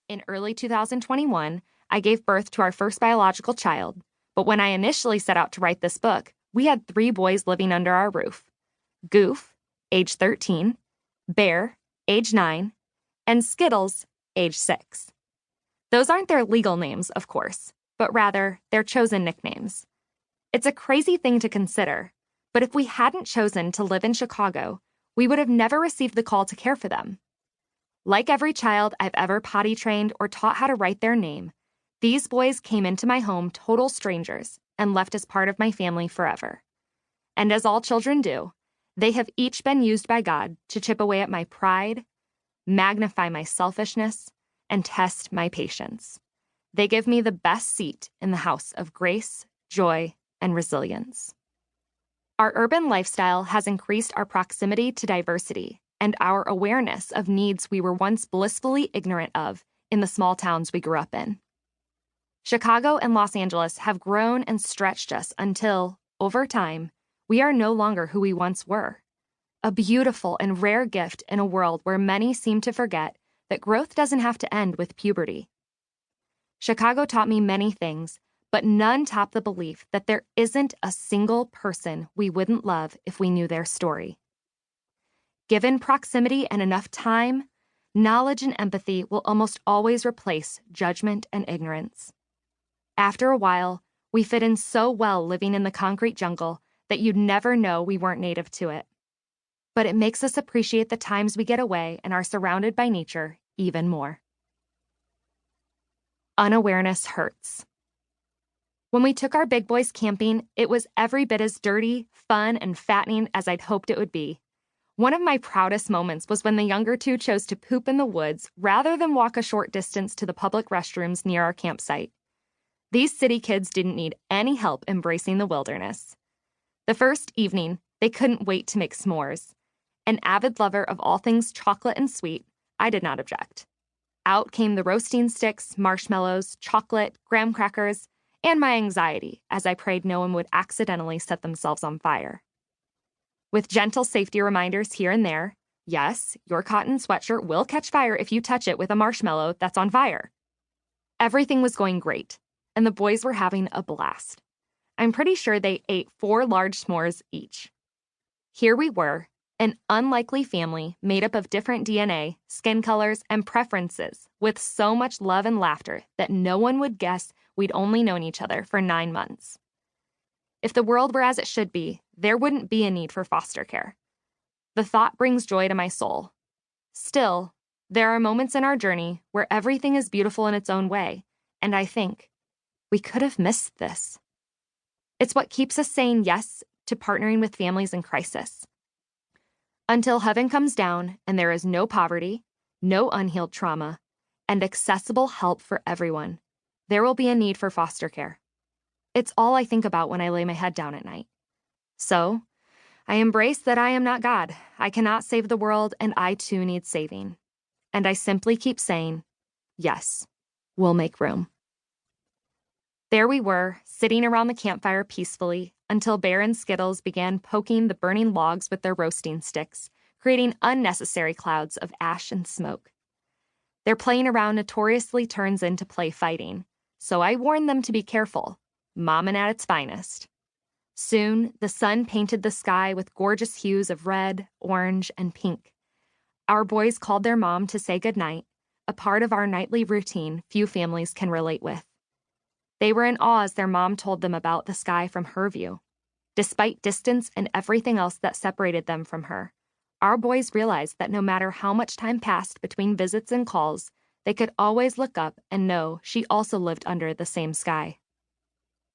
In early 2021, I gave birth to our first biological child, but when I initially set out to write this book, we had 3 boys living under our roof: Goof, age 13, Bear, age 9, and Skittles, age 6. Those aren't their legal names, of course, but rather their chosen nicknames. It's a crazy thing to consider, but if we hadn't chosen to live in Chicago, we would have never received the call to care for them. Like every child I've ever potty trained or taught how to write their name, these boys came into my home total strangers and left as part of my family forever. And as all children do, they have each been used by God to chip away at my pride, magnify my selfishness, and test my patience. They give me the best seat in the house of grace, joy, and resilience. Our urban lifestyle has increased our proximity to diversity and our awareness of needs we were once blissfully ignorant of in the small towns we grew up in. Chicago and Los Angeles have grown and stretched us until, over time, we are no longer who we once were. A beautiful and rare gift in a world where many seem to forget that growth doesn't have to end with puberty. Chicago taught me many things, but none top the belief that there isn't a single person we wouldn't love if we knew their story. Given proximity and enough time, knowledge and empathy will almost always replace judgment and ignorance. After a while, we fit in so well living in the concrete jungle that you'd never know we weren't native to it. But it makes us appreciate the times we get away and are surrounded by nature even more. Unawareness hurts. When we took our big boys camping, it was every bit as dirty, fun, and fattening as I'd hoped it would be. One of my proudest moments was when the younger 2 chose to poop in the woods rather than walk a short distance to the public restrooms near our campsite. These city kids didn't need any help embracing the wilderness. The first evening, they couldn't wait to make s'mores. An avid lover of all things chocolate and sweet, I did not object. Out came the roasting sticks, marshmallows, chocolate, graham crackers, and my anxiety as I prayed no one would accidentally set themselves on fire. With gentle safety reminders here and there, yes, your cotton sweatshirt will catch fire if you touch it with a marshmallow that's on fire. Everything was going great, and the boys were having a blast. I'm pretty sure they ate 4 large s'mores each. Here we were, an unlikely family made up of different DNA, skin colors, and preferences, with so much love and laughter that no one would guess we'd only known each other for 9 months. If the world were as it should be, there wouldn't be a need for foster care. The thought brings joy to my soul. Still, there are moments in our journey where everything is beautiful in its own way, and I think, we could have missed this. It's what keeps us saying yes to partnering with families in crisis. Until heaven comes down and there is no poverty, no unhealed trauma, and accessible help for everyone, there will be a need for foster care. It's all I think about when I lay my head down at night. So, I embrace that I am not God. I cannot save the world, and I too need saving. And I simply keep saying, yes, we'll make room. There we were, sitting around the campfire peacefully, until Bear and Skittles began poking the burning logs with their roasting sticks, creating unnecessary clouds of ash and smoke. Their playing around notoriously turns into play fighting, so I warned them to be careful, mommin' at its finest. Soon, the sun painted the sky with gorgeous hues of red, orange, and pink. Our boys called their mom to say goodnight, a part of our nightly routine few families can relate with. They were in awe as their mom told them about the sky from her view. Despite distance and everything else that separated them from her, our boys realized that no matter how much time passed between visits and calls, they could always look up and know she also lived under the same sky.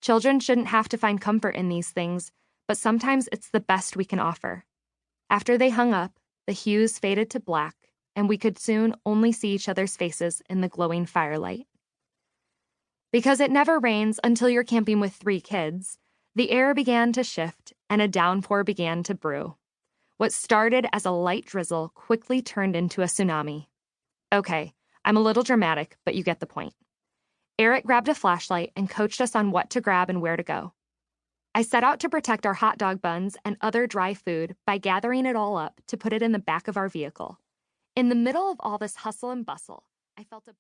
Children shouldn't have to find comfort in these things, but sometimes it's the best we can offer. After they hung up, the hues faded to black, and we could soon only see each other's faces in the glowing firelight. Because it never rains until you're camping with 3 kids, the air began to shift and a downpour began to brew. What started as a light drizzle quickly turned into a tsunami. Okay, I'm a little dramatic, but you get the point. Eric grabbed a flashlight and coached us on what to grab and where to go. I set out to protect our hot dog buns and other dry food by gathering it all up to put it in the back of our vehicle. In the middle of all this hustle and bustle, I felt a